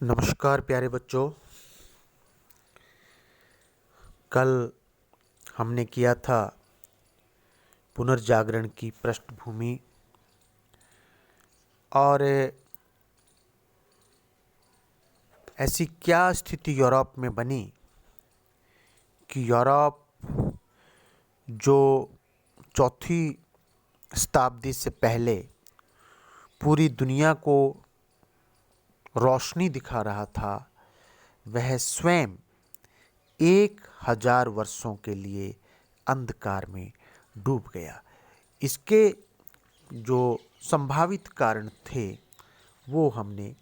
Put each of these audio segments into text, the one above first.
नमस्कार प्यारे बच्चों। कल हमने किया था पुनर्जागरण की पृष्ठभूमि और ऐसी क्या स्थिति यूरोप में बनी कि यूरोप जो चौथी शताब्दी से पहले पूरी दुनिया को रोशनी दिखा रहा था, वह स्वयं 1000 वर्षों के लिए अंधकार में डूब गया। इसके जो संभावित कारण थे वो हमने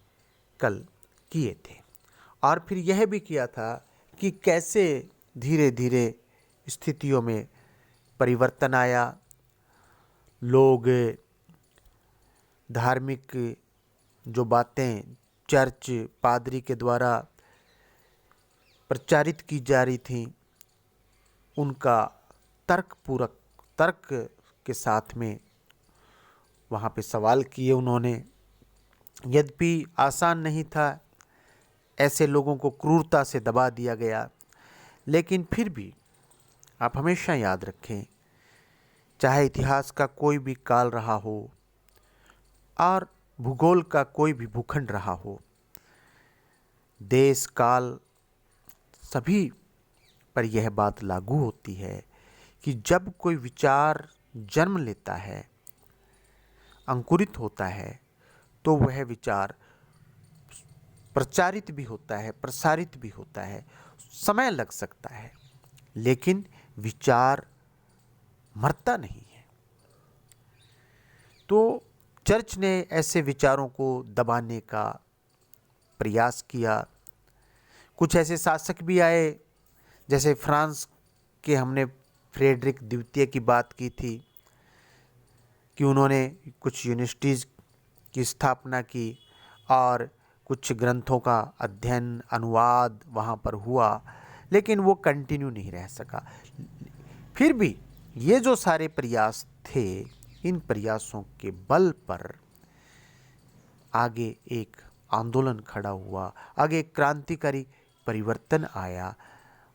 कल किए थे और फिर यह भी किया था कि कैसे धीरे धीरे स्थितियों में परिवर्तन आया। लोग धार्मिक जो बातें चर्च पादरी के द्वारा प्रचारित की जा रही थी, उनका तर्क के साथ में वहाँ पे सवाल किए उन्होंने। यद्यपि आसान नहीं था, ऐसे लोगों को क्रूरता से दबा दिया गया, लेकिन फिर भी आप हमेशा याद रखें, चाहे इतिहास का कोई भी काल रहा हो और भूगोल का कोई भी भूखंड रहा हो, देश काल सभी पर यह बात लागू होती है कि जब कोई विचार जन्म लेता है, अंकुरित होता है, तो वह विचार प्रचारित भी होता है, प्रसारित भी होता है। समय लग सकता है, लेकिन विचार मरता नहीं है। तो चर्च ने ऐसे विचारों को दबाने का प्रयास किया। कुछ ऐसे शासक भी आए, जैसे फ्रांस के हमने फ्रेडरिक द्वितीय की बात की थी कि उन्होंने कुछ यूनिवर्सिटीज़ की स्थापना की और कुछ ग्रंथों का अध्ययन अनुवाद वहाँ पर हुआ, लेकिन वो कंटिन्यू नहीं रह सका। फिर भी ये जो सारे प्रयास थे, इन प्रयासों के बल पर आगे एक आंदोलन खड़ा हुआ, आगे एक क्रांतिकारी परिवर्तन आया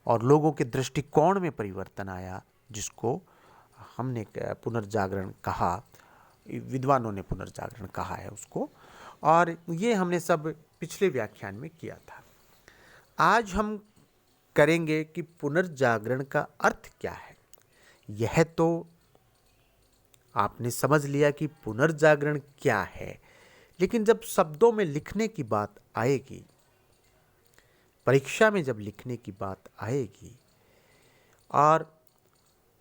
और लोगों के दृष्टिकोण में परिवर्तन आया, जिसको हमने पुनर्जागरण कहा, विद्वानों ने पुनर्जागरण कहा है उसको। और ये हमने सब पिछले व्याख्यान में किया था। आज हम करेंगे कि पुनर्जागरण का अर्थ क्या है। यह तो आपने समझ लिया कि पुनर्जागरण क्या है, लेकिन जब शब्दों में लिखने की बात आएगी, परीक्षा में जब लिखने की बात आएगी और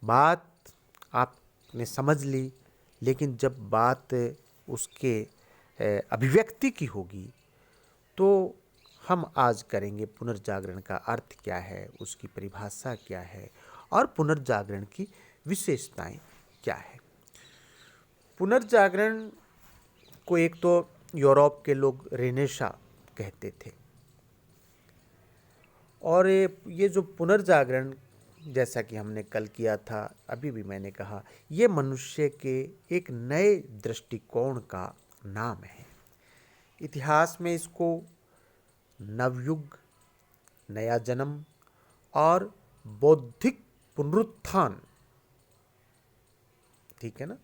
बात आपने समझ ली, लेकिन जब बात उसके अभिव्यक्ति की होगी, तो हम आज करेंगे पुनर्जागरण का अर्थ क्या है, उसकी परिभाषा क्या है और पुनर्जागरण की विशेषताएं क्या है। पुनर्जागरण को एक तो यूरोप के लोग रेनेसा कहते थे, और ये जो पुनर्जागरण, जैसा कि हमने कल किया था, अभी भी मैंने कहा, ये मनुष्य के एक नए दृष्टिकोण का नाम है। इतिहास में इसको नवयुग, नया जन्म और बौद्धिक पुनरुत्थान, ठीक है ना,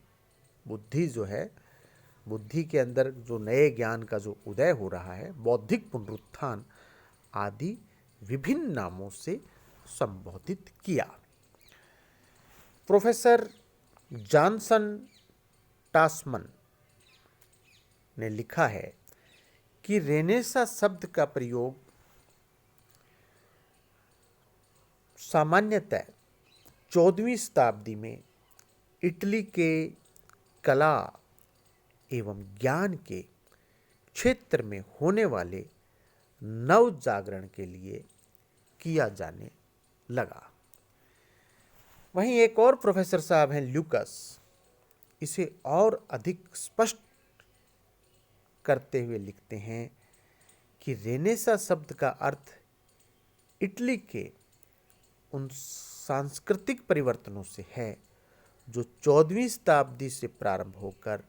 बुद्धि जो है, बुद्धि के अंदर जो नए ज्ञान का जो उदय हो रहा है, बौद्धिक पुनरुत्थान आदि विभिन्न नामों से संबोधित किया। प्रोफेसर जॉनसन टासमन ने लिखा है कि रेनेसा शब्द का प्रयोग सामान्यतः 14वीं शताब्दी में इटली के कला एवं ज्ञान के क्षेत्र में होने वाले नव जागरण के लिए किया जाने लगा। वहीं एक और प्रोफेसर साहब हैं ल्यूकस, इसे और अधिक स्पष्ट करते हुए लिखते हैं कि रेनेसा शब्द का अर्थ इटली के उन सांस्कृतिक परिवर्तनों से है जो 14वीं शताब्दी से प्रारंभ होकर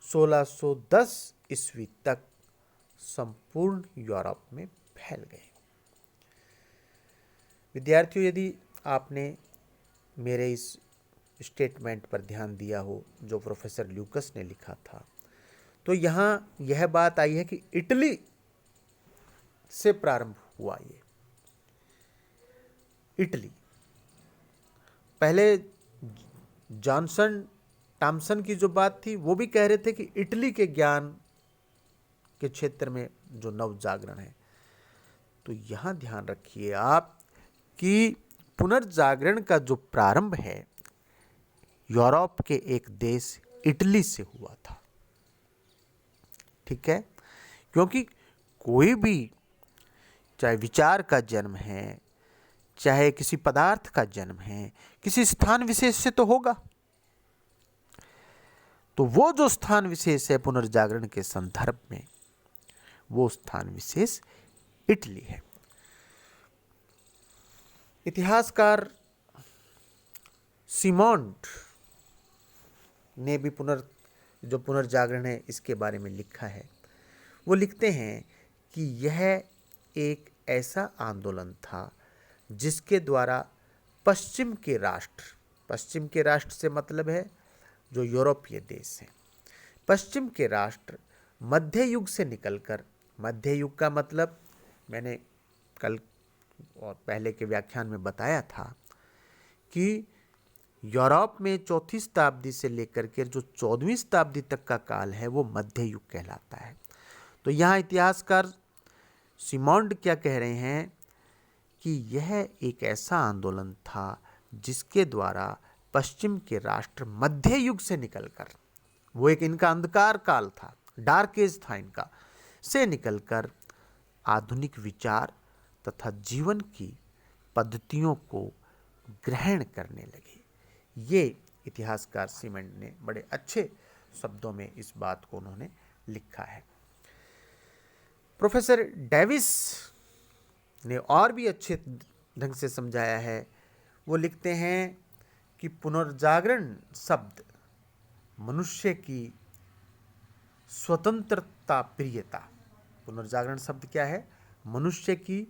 1610 ईस्वी तक संपूर्ण यूरोप में फैल गए। विद्यार्थियों, यदि आपने मेरे इस स्टेटमेंट पर ध्यान दिया हो जो प्रोफेसर ल्यूकस ने लिखा था, तो यहाँ यह बात आई है कि इटली से प्रारंभ हुआ ये। इटली पहले जॉनसन टॉमसन की जो बात थी वो भी कह रहे थे कि इटली के ज्ञान के क्षेत्र में जो नव जागरण है। तो यहां ध्यान रखिए आप कि पुनर्जागरण का जो प्रारंभ है यूरोप के एक देश इटली से हुआ था। ठीक है, क्योंकि कोई भी चाहे विचार का जन्म है, चाहे किसी पदार्थ का जन्म है, किसी स्थान विशेष से तो होगा। तो वो जो स्थान विशेष है पुनर्जागरण के संदर्भ में, वो स्थान विशेष इटली है। इतिहासकार सिमोंड ने भी पुनर्जागरण है इसके बारे में लिखा है। वो लिखते हैं कि यह एक ऐसा आंदोलन था जिसके द्वारा पश्चिम के राष्ट्र से मतलब है जो यूरोपीय देश हैं, पश्चिम के राष्ट्र मध्य युग से निकलकर, मध्य युग का मतलब मैंने कल और पहले के व्याख्यान में बताया था कि यूरोप में 4वीं शताब्दी से लेकर के जो 14वीं शताब्दी तक का काल है वो मध्य युग कहलाता है। तो यहाँ इतिहासकार सिमोंड क्या कह रहे हैं कि यह एक ऐसा आंदोलन था जिसके द्वारा पश्चिम के राष्ट्र मध्य युग से निकलकर, वो एक इनका अंधकार काल था, डार्क एज था इनका, से निकलकर आधुनिक विचार तथा जीवन की पद्धतियों को ग्रहण करने लगे। ये इतिहासकार सिमोंड ने बड़े अच्छे शब्दों में इस बात को उन्होंने लिखा है। प्रोफेसर डेविस ने और भी अच्छे ढंग से समझाया है। वो लिखते हैं कि पुनर्जागरण शब्द मनुष्य की स्वतंत्रता प्रियता, पुनर्जागरण शब्द क्या है? मनुष्य की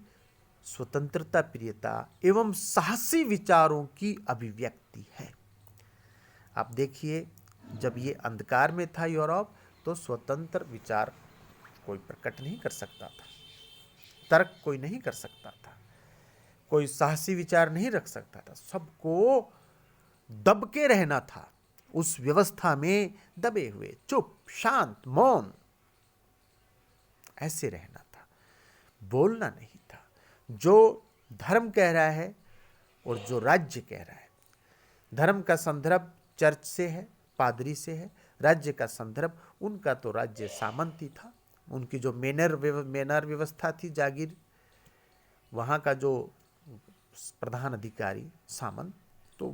स्वतंत्रता प्रियता एवं साहसी विचारों की अभिव्यक्ति है। आप देखिए, जब ये अंधकार में था यूरोप, तो स्वतंत्र विचार कोई प्रकट नहीं कर सकता था, तर्क कोई नहीं कर सकता था, कोई साहसी विचार नहीं रख सकता था, सबको दब के रहना था, उस व्यवस्था में दबे हुए, चुप, शांत, मौन, ऐसे रहना था, बोलना नहीं था। जो धर्म कह रहा है और जो राज्य कह रहा है, धर्म का संदर्भ चर्च से है, पादरी से है, राज्य का संदर्भ उनका तो राज्य सामंती था, उनकी जो मेनर व्यवस्था थी, जागीर, वहाँ का जो प्रधान अधिकारी सामंत, तो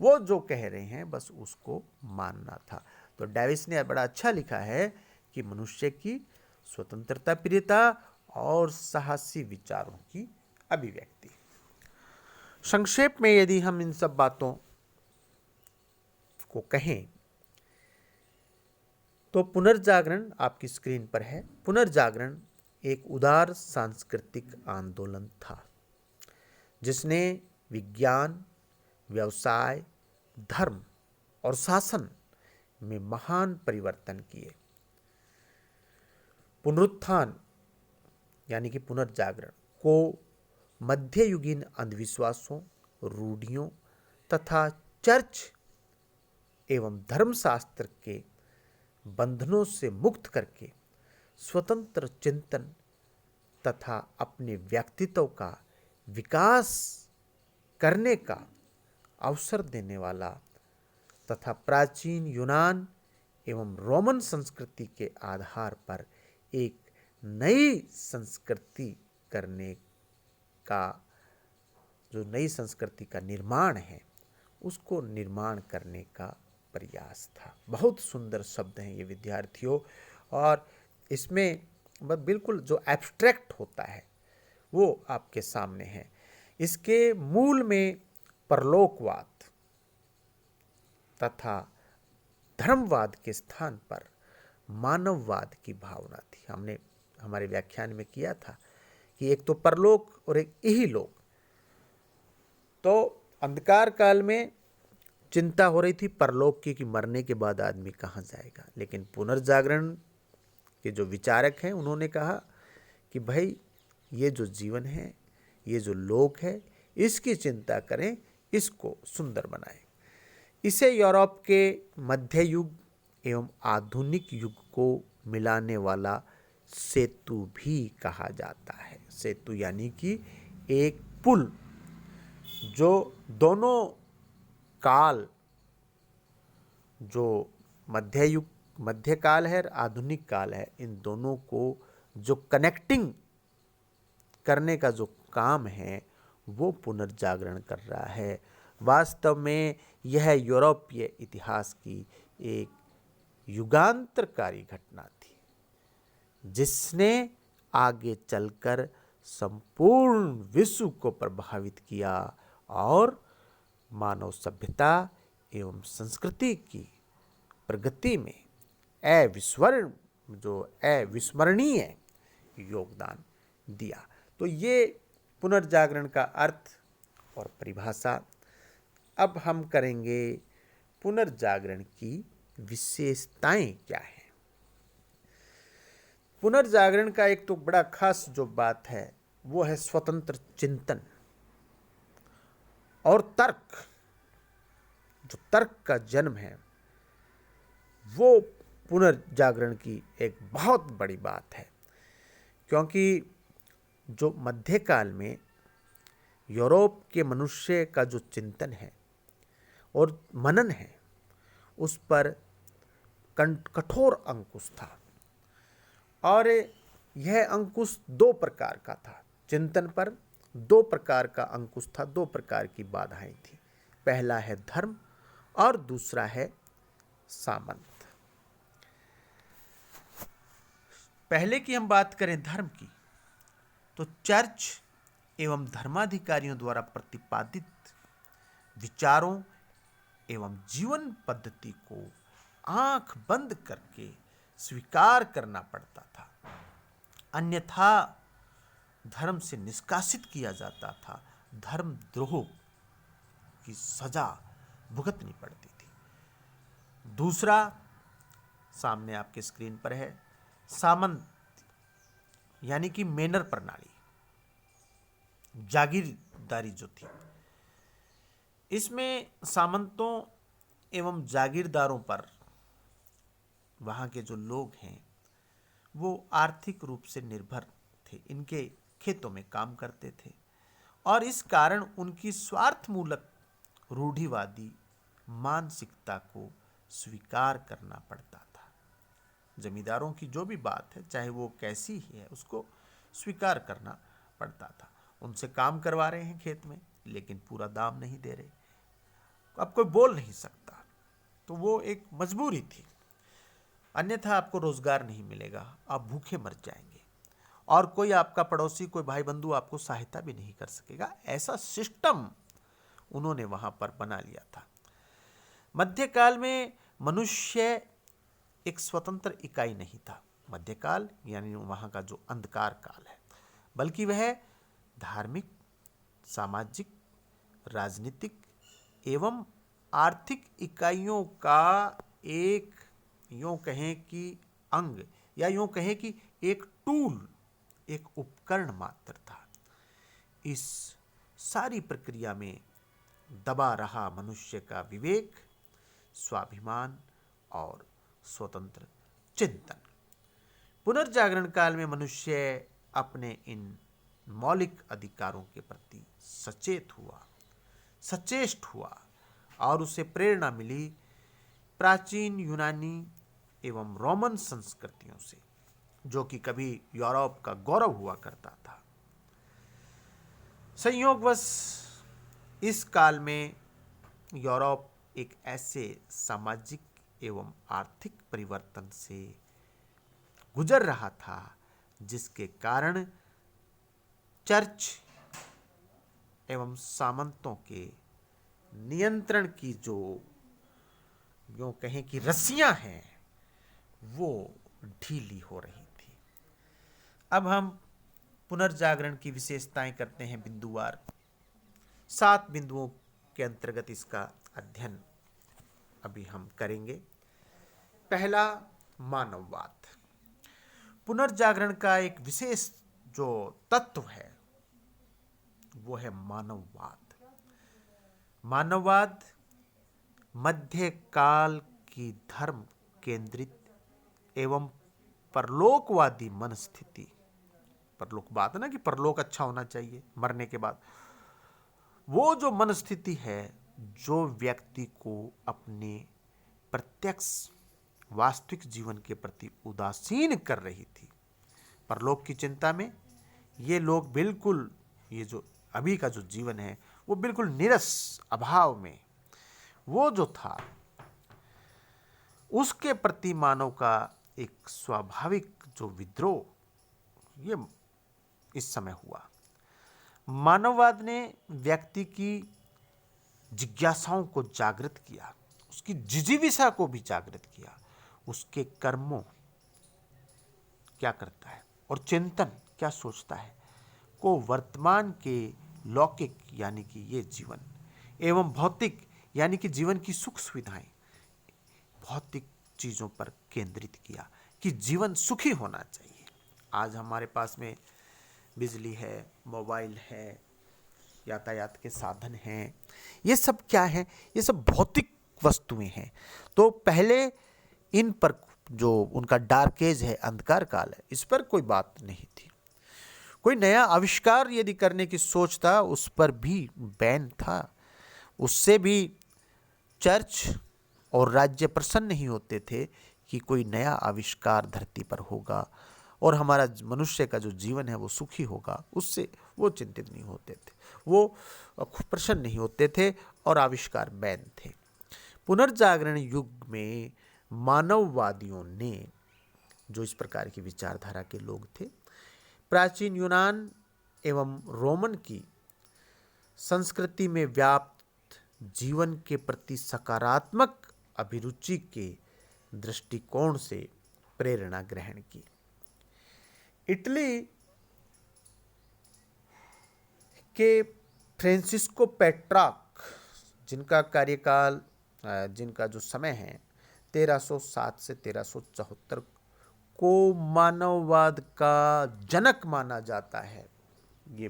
वो जो कह रहे हैं बस उसको मानना था। तो डेविस ने बड़ा अच्छा लिखा है कि मनुष्य की स्वतंत्रता प्रियता और साहसी विचारों की अभिव्यक्ति। संक्षेप में यदि हम इन सब बातों को कहें तो पुनर्जागरण आपकी स्क्रीन पर है। पुनर्जागरण एक उदार सांस्कृतिक आंदोलन था जिसने विज्ञान, व्यवसाय, धर्म और शासन में महान परिवर्तन किए। पुनरुत्थान यानी कि पुनर्जागरण को मध्ययुगीन अंधविश्वासों, रूढ़ियों तथा चर्च एवं धर्मशास्त्र के बंधनों से मुक्त करके स्वतंत्र चिंतन तथा अपने व्यक्तित्व का विकास करने का अवसर देने वाला तथा प्राचीन यूनान एवं रोमन संस्कृति के आधार पर एक नई संस्कृति करने का, जो नई संस्कृति का निर्माण है, उसको निर्माण करने का प्रयास था। बहुत सुंदर शब्द हैं ये विद्यार्थियों, और इसमें बिल्कुल जो एब्स्ट्रैक्ट होता है वो आपके सामने है। इसके मूल में परलोकवाद तथा धर्मवाद के स्थान पर मानववाद की भावना थी। हमने हमारे व्याख्यान में किया था कि एक तो परलोक और एक इहलोक। तो अंधकार काल में चिंता हो रही थी परलोक की कि मरने के बाद आदमी कहाँ जाएगा, लेकिन पुनर्जागरण के जो विचारक हैं उन्होंने कहा कि भाई ये जो जीवन है, ये जो लोक है, इसकी चिंता करें, इसको सुंदर बनाएं। इसे यूरोप के मध्य युग एवं आधुनिक युग को मिलाने वाला सेतु भी कहा जाता है। सेतु यानी कि एक पुल जो दोनों काल, जो मध्यकाल है और आधुनिक काल है, इन दोनों को जो कनेक्टिंग करने का जो काम है वो पुनर्जागरण कर रहा है। वास्तव में यह यूरोपीय इतिहास की एक युगांतरकारी घटना थी जिसने आगे चलकर संपूर्ण विश्व को प्रभावित किया और मानव सभ्यता एवं संस्कृति की प्रगति में अविस्मरणीय योगदान दिया। तो ये पुनर्जागरण का अर्थ और परिभाषा। अब हम करेंगे पुनर्जागरण की विशेषताएं क्या हैं। पुनर्जागरण का एक तो बड़ा खास जो बात है वो है स्वतंत्र चिंतन और तर्क। जो तर्क का जन्म है वो पुनर्जागरण की एक बहुत बड़ी बात है, क्योंकि जो मध्यकाल में यूरोप के मनुष्य का जो चिंतन है और मनन है उस पर कठोर अंकुश था, और यह अंकुश दो प्रकार का था। चिंतन पर दो प्रकार का अंकुश था, दो प्रकार की बाधाएं थी। पहला है धर्म और दूसरा है सामंत। पहले की हम बात करें धर्म की, तो चर्च एवं धर्माधिकारियों द्वारा प्रतिपादित विचारों एवं जीवन पद्धति को आंख बंद करके स्वीकार करना पड़ता था, अन्यथा धर्म से निष्कासित किया जाता था, धर्मद्रोह की सजा भुगतनी पड़ती थी। दूसरा सामने आपके स्क्रीन पर है, सामंत यानी कि मेनर प्रणाली, जागीरदारी जो थी। इसमें सामंतों एवं जागीरदारों पर वहाँ के जो लोग हैं वो आर्थिक रूप से निर्भर थे, इनके खेतों में काम करते थे, और इस कारण उनकी स्वार्थमूलक रूढ़िवादी मानसिकता को स्वीकार करना पड़ता था। जमींदारों की जो भी बात है, चाहे वो कैसी ही है, उसको स्वीकार करना पड़ता था। उनसे काम करवा रहे हैं खेत में, लेकिन पूरा दाम नहीं दे रहे, अब कोई बोल नहीं सकता, तो वो एक मजबूरी थी। अन्यथा आपको रोजगार नहीं मिलेगा, आप भूखे मर जाएंगे, और कोई आपका पड़ोसी, कोई भाई बंधु आपको सहायता भी नहीं कर सकेगा। ऐसा सिस्टम उन्होंने वहां पर बना लिया था। मध्यकाल में मनुष्य एक स्वतंत्र इकाई नहीं था। मध्यकाल यानी वहां का जो अंधकार काल है, बल्कि वह धार्मिक, सामाजिक, राजनीतिक एवं आर्थिक इकाइयों का एक, यूं कहें कि अंग, या यूं कहें कि एक टूल, एक उपकरण मात्र था। इस सारी प्रक्रिया में दबा रहा मनुष्य का विवेक, स्वाभिमान और स्वतंत्र चिंतन। पुनर्जागरण काल में मनुष्य अपने इन मौलिक अधिकारों के प्रति सचेष्ट हुआ और उसे प्रेरणा मिली प्राचीन यूनानी एवं रोमन संस्कृतियों से, जो कि कभी यूरोप का गौरव हुआ करता था। संयोगवश इस काल में यूरोप एक ऐसे सामाजिक एवं आर्थिक परिवर्तन से गुजर रहा था जिसके कारण चर्च एवं सामंतों के नियंत्रण की जो यूं कहें कि रस्सियां हैं वो ढीली हो रही थी। अब हम पुनर्जागरण की विशेषताएं करते हैं बिंदुवार। 7 बिंदुओं के अंतर्गत इसका अध्ययन अभी हम करेंगे। पहला, मानववाद। पुनर्जागरण का एक विशेष जो तत्व है वो है मानववाद। मानववाद मध्यकाल की धर्म केंद्रित एवं परलोकवादी मन स्थिति, परलोकवाद ना कि परलोक अच्छा होना चाहिए मरने के बाद, वो जो मन स्थिति है जो व्यक्ति को अपने प्रत्यक्ष वास्तविक जीवन के प्रति उदासीन कर रही थी। परलोक की चिंता में ये लोग बिल्कुल, ये जो अभी का जो जीवन है वो बिल्कुल नीरस अभाव में वो जो था उसके प्रति मानव का एक स्वाभाविक जो विद्रोह ये इस समय हुआ। मानववाद ने व्यक्ति की जिज्ञासाओं को जागृत किया, उसकी जिजीविषा को भी जागृत किया, उसके कर्मों क्या करता है और चिंतन क्या सोचता है को वर्तमान के लौकिक यानी कि ये जीवन एवं भौतिक यानी कि जीवन की सुख सुविधाएं, भौतिक चीज़ों पर केंद्रित किया कि जीवन सुखी होना चाहिए। आज हमारे पास में बिजली है, मोबाइल है, यातायात के साधन हैं, ये सब क्या है? ये सब भौतिक वस्तुएं हैं। तो पहले इन पर जो उनका डार्क एज है, अंधकार काल है, इस पर कोई बात नहीं थी। कोई नया आविष्कार यदि करने की सोच था उस पर भी बैन था। उससे भी चर्च और राज्य प्रसन्न नहीं होते थे कि कोई नया आविष्कार धरती पर होगा और हमारा मनुष्य का जो जीवन है वो सुखी होगा, उससे वो चिंतित नहीं होते थे, वो प्रसन्न नहीं होते थे और आविष्कार बैन थे। पुनर्जागरण युग में मानववादियों ने, जो इस प्रकार की विचारधारा के लोग थे, प्राचीन यूनान एवं रोमन की संस्कृति में व्याप्त जीवन के प्रति सकारात्मक अभिरुचि के दृष्टिकोण से प्रेरणा ग्रहण की। इटली के फ्रांसिस्को पेट्रार्क, जिनका कार्यकाल, जिनका जो समय है 1307 से 1374 को मानववाद का जनक माना जाता है। ये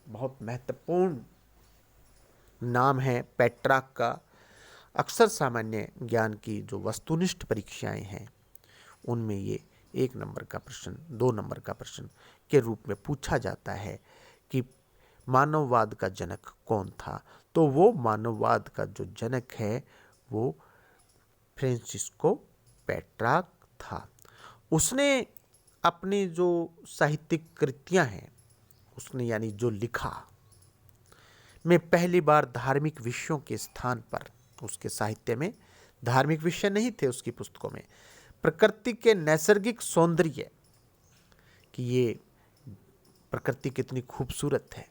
बहुत महत्वपूर्ण नाम है पेट्रार्क का। अक्सर सामान्य ज्ञान की जो वस्तुनिष्ठ परीक्षाएं हैं उनमें ये 1 नंबर का प्रश्न, 2 नंबर का प्रश्न के रूप में पूछा जाता है कि मानववाद का जनक कौन था। तो वो मानववाद का जो जनक है वो फ्रांसिस्को पेट्रार्क था। उसने अपनी जो साहित्यिक कृतियां हैं, उसने यानी जो लिखा, में पहली बार धार्मिक विषयों के स्थान पर, उसके साहित्य में धार्मिक विषय नहीं थे, उसकी पुस्तकों में प्रकृति के नैसर्गिक सौंदर्य कि ये प्रकृति कितनी खूबसूरत है,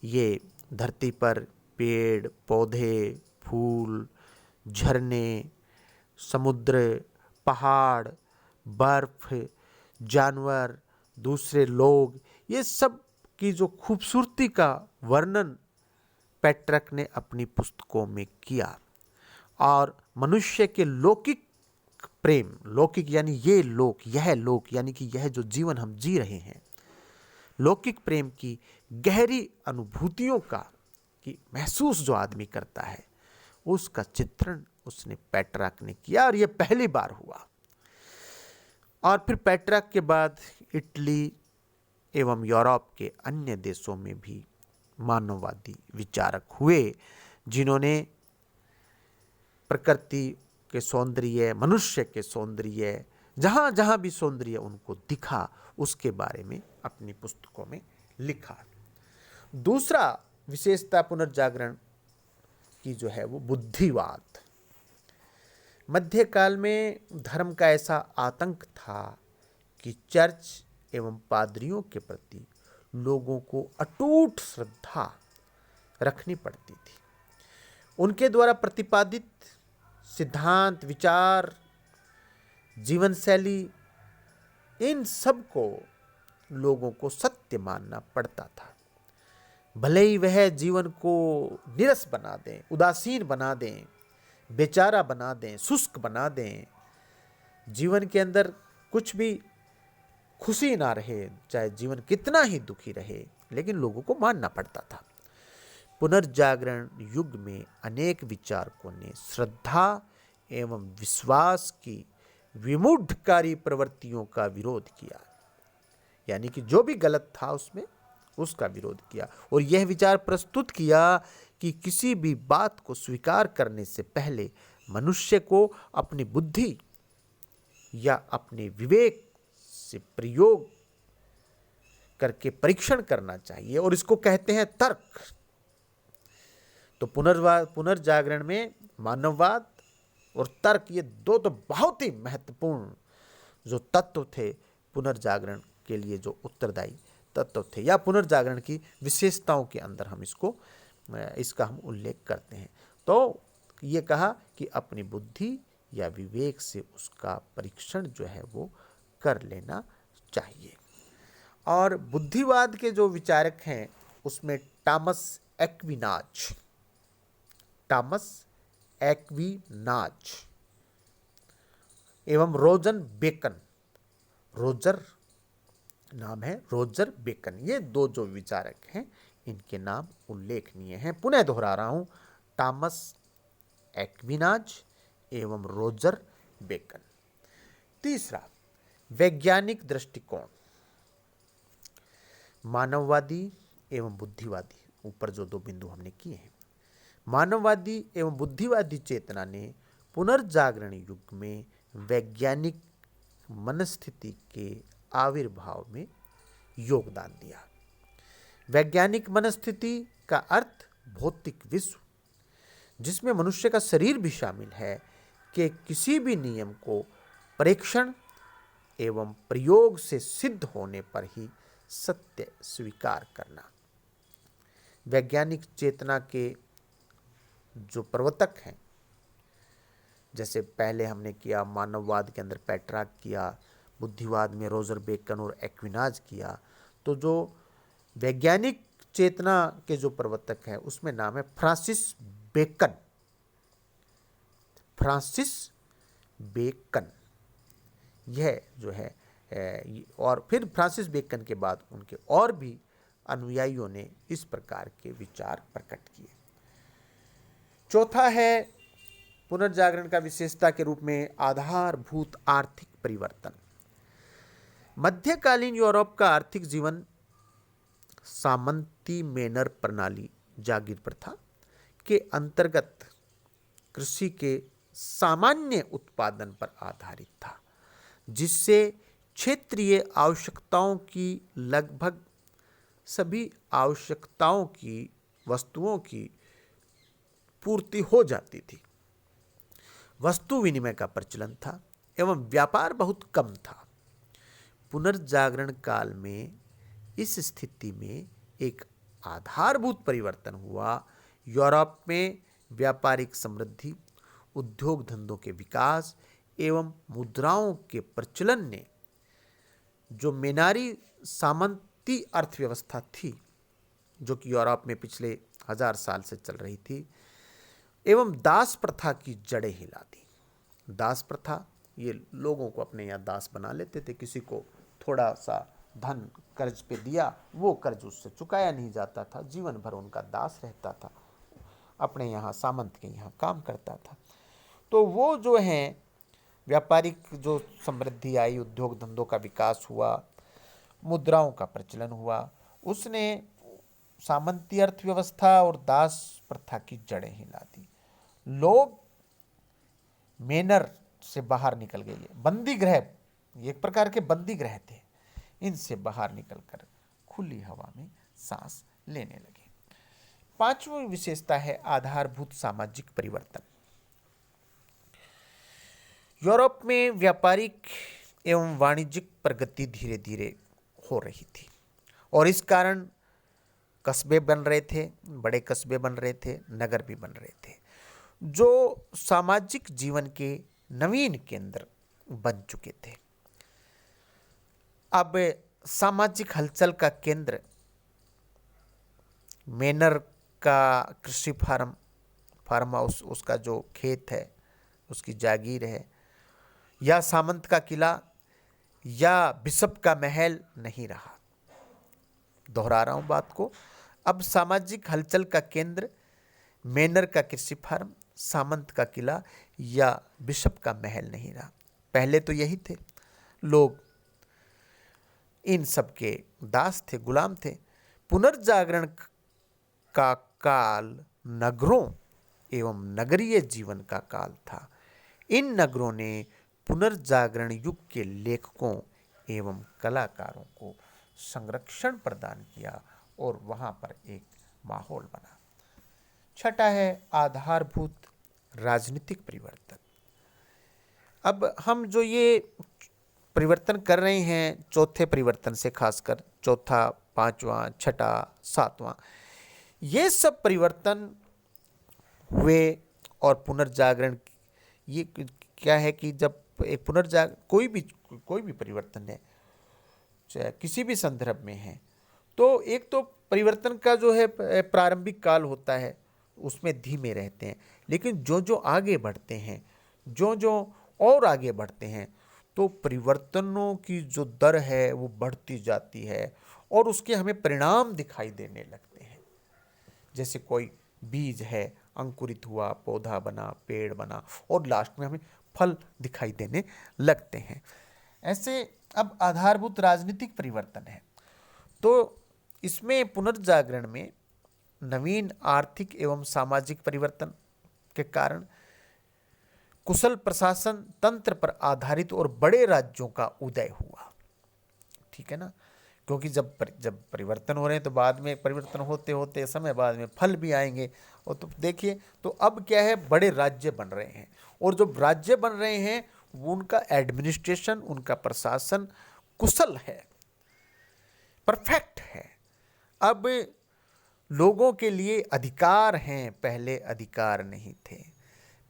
ये धरती पर पेड़ पौधे, फूल, झरने, समुद्र, पहाड़, बर्फ, जानवर, दूसरे लोग, ये सब की जो खूबसूरती का वर्णन पेट्रार्क ने अपनी पुस्तकों में किया। और मनुष्य के लौकिक प्रेम, लौकिक यानी ये लोक, यह लोक यानी कि यह जो जीवन हम जी रहे हैं, लौकिक प्रेम की गहरी अनुभूतियों का कि महसूस जो आदमी करता है, उसका चित्रण उसने पेट्रार्क ने किया और यह पहली बार हुआ। और फिर पेट्रार्क के बाद इटली एवं यूरोप के अन्य देशों में भी मानववादी विचारक हुए, जिन्होंने प्रकृति के सौंदर्य, मनुष्य के सौंदर्य, जहाँ जहाँ भी सौंदर्य उनको दिखा उसके बारे में अपनी पुस्तकों में लिखा। दूसरा विशेषता पुनर्जागरण की जो है वो बुद्धिवाद। मध्यकाल में धर्म का ऐसा आतंक था कि चर्च एवं पादरियों के प्रति लोगों को अटूट श्रद्धा रखनी पड़ती थी। उनके द्वारा प्रतिपादित सिद्धांत, विचार, जीवन शैली, इन सब को लोगों को सत्य मानना पड़ता था। भले ही वह जीवन को नीरस बना दें, उदासीन बना दें, बेचारा बना दें, शुष्क बना दें, जीवन के अंदर कुछ भी खुशी ना रहे, चाहे जीवन कितना ही दुखी रहे, लेकिन लोगों को मानना पड़ता था। पुनर्जागरण युग में अनेक विचारकों ने श्रद्धा एवं विश्वास की विमूढ़कारी प्रवृत्तियों का विरोध किया, यानी कि जो भी गलत था उसमें उसका विरोध किया, और यह विचार प्रस्तुत किया कि किसी भी बात को स्वीकार करने से पहले मनुष्य को अपनी बुद्धि या अपने विवेक से प्रयोग करके परीक्षण करना चाहिए, और इसको कहते हैं तर्क। तो पुनर्जागरण में मानववाद और तर्क, ये दो तो बहुत ही महत्वपूर्ण जो तत्व थे पुनर्जागरण के लिए, जो उत्तरदायी तत्व थे, या पुनर्जागरण की विशेषताओं के अंदर हम इसका हम उल्लेख करते हैं। तो ये कहा कि अपनी बुद्धि या विवेक से उसका परीक्षण जो है वो कर लेना चाहिए। और बुद्धिवाद के जो विचारक हैं उसमें टॉमस एक्विनाज एवं रोजर नाम है, रोजर बेकन, ये दो जो विचारक हैं इनके नाम उल्लेखनीय हैं। पुनः दोहरा रहा हूं, टॉमस एक्विनाज एवं रोजर बेकन। तीसरा, वैज्ञानिक दृष्टिकोण। मानववादी एवं बुद्धिवादी, ऊपर जो दो बिंदु हमने किए हैं, मानववादी एवं बुद्धिवादी चेतना ने पुनर्जागरण युग में वैज्ञानिक मनस्थिति के आविर्भाव में योगदान दिया। वैज्ञानिक मनस्थिति का अर्थ भौतिक विश्व, जिसमें मनुष्य का शरीर भी शामिल है, कि किसी भी नियम को परीक्षण एवं प्रयोग से सिद्ध होने पर ही सत्य स्वीकार करना। वैज्ञानिक चेतना के जो प्रवर्तक हैं, जैसे पहले हमने किया मानववाद के अंदर पेट्रार्क किया, बुद्धिवाद में रोजर बेकन और एक्विनाज किया, तो जो वैज्ञानिक चेतना के जो प्रवर्तक हैं उसमें नाम है फ्रांसिस बेकन। यह जो है, और फिर फ्रांसिस बेकन के बाद उनके और भी अनुयायियों ने इस प्रकार के विचार प्रकट किए। चौथा है पुनर्जागरण का विशेषता के रूप में आधारभूत आर्थिक परिवर्तन। मध्यकालीन यूरोप का आर्थिक जीवन सामंती मेनर प्रणाली, जागीर प्रथा के अंतर्गत कृषि के सामान्य उत्पादन पर आधारित था, जिससे क्षेत्रीय आवश्यकताओं की लगभग सभी आवश्यकताओं की वस्तुओं की पूर्ति हो जाती थी। वस्तु विनिमय का प्रचलन था एवं व्यापार बहुत कम था। पुनर्जागरण काल में इस स्थिति में एक आधारभूत परिवर्तन हुआ। यूरोप में व्यापारिक समृद्धि, उद्योग धंधों के विकास एवं मुद्राओं के प्रचलन ने जो मेनारी सामंती अर्थव्यवस्था थी, जो कि यूरोप में पिछले 1000 साल से चल रही थी, एवं दास प्रथा की जड़ें हिला दी। दास प्रथा, ये लोगों को अपने यहाँ दास बना लेते थे। किसी को थोड़ा सा धन कर्ज पे दिया, वो कर्ज उससे चुकाया नहीं जाता था, जीवन भर उनका दास रहता था, अपने यहाँ सामंत के यहाँ काम करता था। तो वो जो हैं व्यापारिक जो समृद्धि आई, उद्योग धंधों का विकास हुआ, मुद्राओं का प्रचलन हुआ, उसने सामंती अर्थव्यवस्था और दास प्रथा की जड़ें हिला दी। लोग मेनर से बाहर निकल गए। बंदी गृह, एक प्रकार के बंदी गृह थे, इनसे बाहर निकलकर खुली हवा में सांस लेने लगे। पांचवी विशेषता है आधारभूत सामाजिक परिवर्तन। यूरोप में व्यापारिक एवं वाणिज्यिक प्रगति धीरे धीरे हो रही थी, और इस कारण कस्बे बन रहे थे, बड़े कस्बे बन रहे थे, नगर भी बन रहे थे, जो सामाजिक जीवन के नवीन केंद्र बन चुके थे। अब सामाजिक हलचल का केंद्र मैनर का कृषि फार्म हाउस, उसका जो खेत है, उसकी जागीर है, या सामंत का किला, या बिशप का महल नहीं रहा। दोहरा रहा हूं बात को। अब सामाजिक हलचल का केंद्र मैनर का कृषि फार्म, सामंत का किला या बिशप का महल नहीं रहा। पहले तो यही थे, लोग इन सब के दास थे, गुलाम थे। पुनर्जागरण का काल नगरों एवं नगरीय जीवन का काल था। इन नगरों ने पुनर्जागरण युग के लेखकों एवं कलाकारों को संरक्षण प्रदान किया और वहां पर एक माहौल बना। छठा है आधारभूत राजनीतिक परिवर्तन। अब हम जो ये परिवर्तन कर रहे हैं, चौथे परिवर्तन से खासकर चौथा, पांचवा, छठा, सातवां, ये सब परिवर्तन हुए। और पुनर्जागरण ये क्या है कि जब एक कोई भी परिवर्तन है, चाहे किसी भी संदर्भ में है, तो एक तो परिवर्तन का जो है प्रारंभिक काल होता है, उसमें धीमे रहते हैं। लेकिन जो जो आगे बढ़ते हैं, जो जो और आगे बढ़ते हैं, तो परिवर्तनों की जो दर है वो बढ़ती जाती है और उसके हमें परिणाम दिखाई देने लगते हैं। जैसे कोई बीज है, अंकुरित हुआ, पौधा बना, पेड़ बना और लास्ट में हमें फल दिखाई देने लगते हैं। ऐसे अब आधारभूत राजनीतिक परिवर्तन है, तो इसमें पुनर्जागरण में नवीन आर्थिक एवं सामाजिक परिवर्तन के कारण कुशल प्रशासन तंत्र पर आधारित और बड़े राज्यों का उदय हुआ। ठीक है ना, क्योंकि जब परिवर्तन हो रहे हैं तो बाद में परिवर्तन होते होते समय बाद में फल भी आएंगे। और तो देखिए, तो अब क्या है, बड़े राज्य बन रहे हैं, और जो राज्य बन रहे हैं वो उनका एडमिनिस्ट्रेशन, उनका प्रशासन कुशल है, परफेक्ट है। अब लोगों के लिए अधिकार हैं, पहले अधिकार नहीं थे।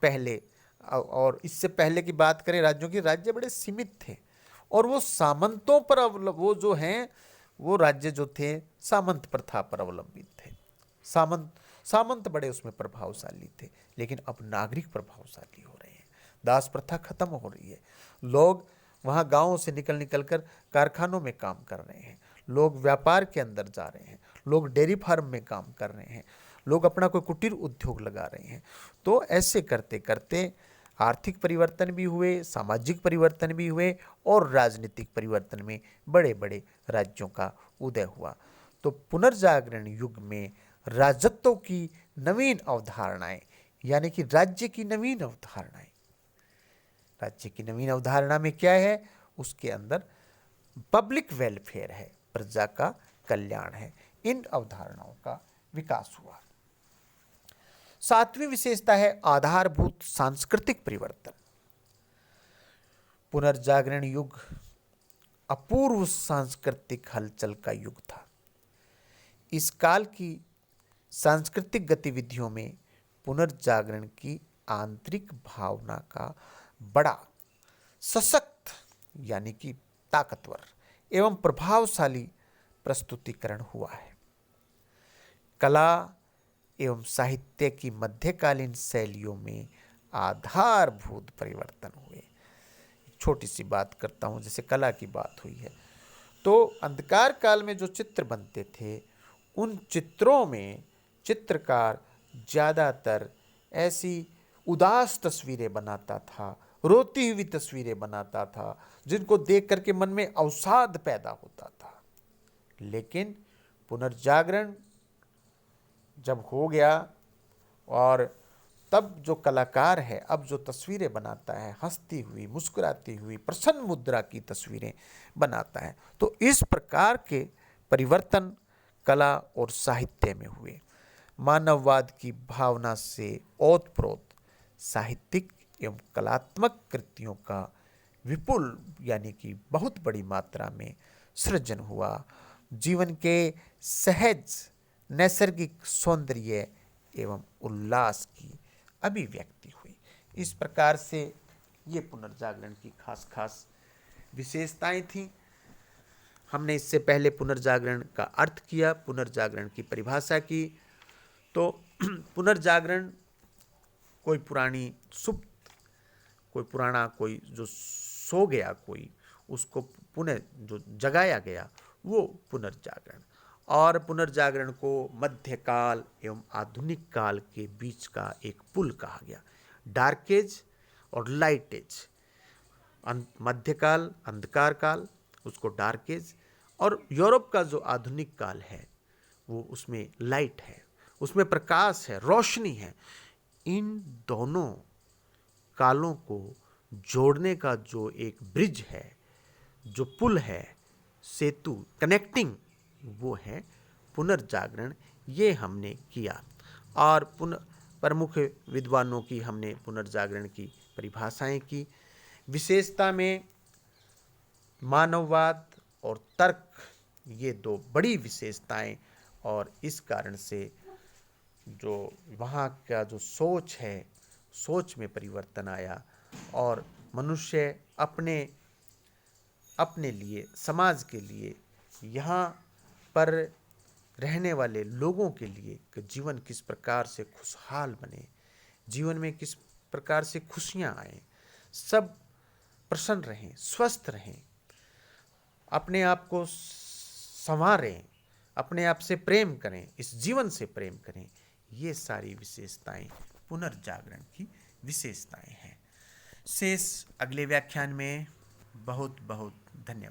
पहले, और इससे पहले की बात करें राज्यों की, राज्य बड़े सीमित थे और वो सामंतों पर वो जो हैं, वो राज्य जो थे सामंत प्रथा पर अवलंबित थे। सामंत बड़े उसमें प्रभावशाली थे। लेकिन अब नागरिक प्रभावशाली हो रहे हैं, दास प्रथा खत्म हो रही है। लोग वहाँ गांवों से निकल कर कारखानों में काम कर रहे हैं, लोग व्यापार के अंदर जा रहे हैं, लोग डेयरी फार्म में काम कर रहे हैं, लोग अपना कोई कुटीर उद्योग लगा रहे हैं। तो ऐसे करते करते आर्थिक परिवर्तन भी हुए, सामाजिक परिवर्तन भी हुए और राजनीतिक परिवर्तन में बड़े बड़े राज्यों का उदय हुआ। तो पुनर्जागरण युग में राजत्व की नवीन अवधारणाएं, यानी कि राज्य की नवीन अवधारणाएं, राज्य की नवीन अवधारणा में क्या है, उसके अंदर पब्लिक वेलफेयर है, प्रजा का कल्याण है। इन अवधारणाओं का विकास हुआ। सातवीं विशेषता है आधारभूत सांस्कृतिक परिवर्तन। पुनर्जागरण युग अपूर्व सांस्कृतिक हलचल का युग था। इस काल की सांस्कृतिक गतिविधियों में पुनर्जागरण की आंतरिक भावना का बड़ा सशक्त, यानी कि ताकतवर एवं प्रभावशाली प्रस्तुतिकरण हुआ है। कला एवं साहित्य की मध्यकालीन शैलियों में आधारभूत परिवर्तन हुए। छोटी सी बात करता हूँ, जैसे कला की बात हुई है, तो अंधकार काल में जो चित्र बनते थे, उन चित्रों में चित्रकार ज़्यादातर ऐसी उदास तस्वीरें बनाता था, रोती हुई तस्वीरें बनाता था, जिनको देख करके मन में अवसाद पैदा होता था। लेकिन पुनर्जागरण जब हो गया, और तब जो कलाकार है अब जो तस्वीरें बनाता है, हंसती हुई, मुस्कुराती हुई, प्रसन्न मुद्रा की तस्वीरें बनाता है। तो इस प्रकार के परिवर्तन कला और साहित्य में हुए। मानववाद की भावना से ओतप्रोत साहित्यिक एवं कलात्मक कृतियों का विपुल, यानी कि बहुत बड़ी मात्रा में सृजन हुआ। जीवन के सहज नैसर्गिक सौंदर्य एवं उल्लास की अभिव्यक्ति हुई। इस प्रकार से ये पुनर्जागरण की खास खास विशेषताएं थीं। हमने इससे पहले पुनर्जागरण का अर्थ किया, पुनर्जागरण की परिभाषा की। तो पुनर्जागरण कोई पुरानी सुप्त, कोई पुराना, कोई जो सो गया, कोई उसको पुनः जो जगाया गया, वो पुनर्जागरण। और पुनर्जागरण को मध्यकाल एवं आधुनिक काल के बीच का एक पुल कहा गया। डार्क एज और लाइट एज, मध्यकाल अंधकार काल, उसको डार्क एज, और यूरोप का जो आधुनिक काल है वो उसमें लाइट है, उसमें प्रकाश है, रोशनी है। इन दोनों कालों को जोड़ने का जो एक ब्रिज है, जो पुल है, सेतु, कनेक्टिंग, वो है पुनर्जागरण। ये हमने किया। और प्रमुख विद्वानों की हमने पुनर्जागरण की परिभाषाएं की। विशेषता में मानववाद और तर्क, ये दो बड़ी विशेषताएं, और इस कारण से जो वहाँ का जो सोच है, सोच में परिवर्तन आया, और मनुष्य अपने अपने लिए, समाज के लिए, यहाँ पर रहने वाले लोगों के लिए कि जीवन किस प्रकार से खुशहाल बने, जीवन में किस प्रकार से खुशियाँ आएँ, सब प्रसन्न रहें, स्वस्थ रहें, अपने आप को संवारें, अपने आप से प्रेम करें, इस जीवन से प्रेम करें। ये सारी विशेषताएं पुनर्जागरण की विशेषताएं हैं। शेष अगले व्याख्यान में। बहुत बहुत धन्यवाद।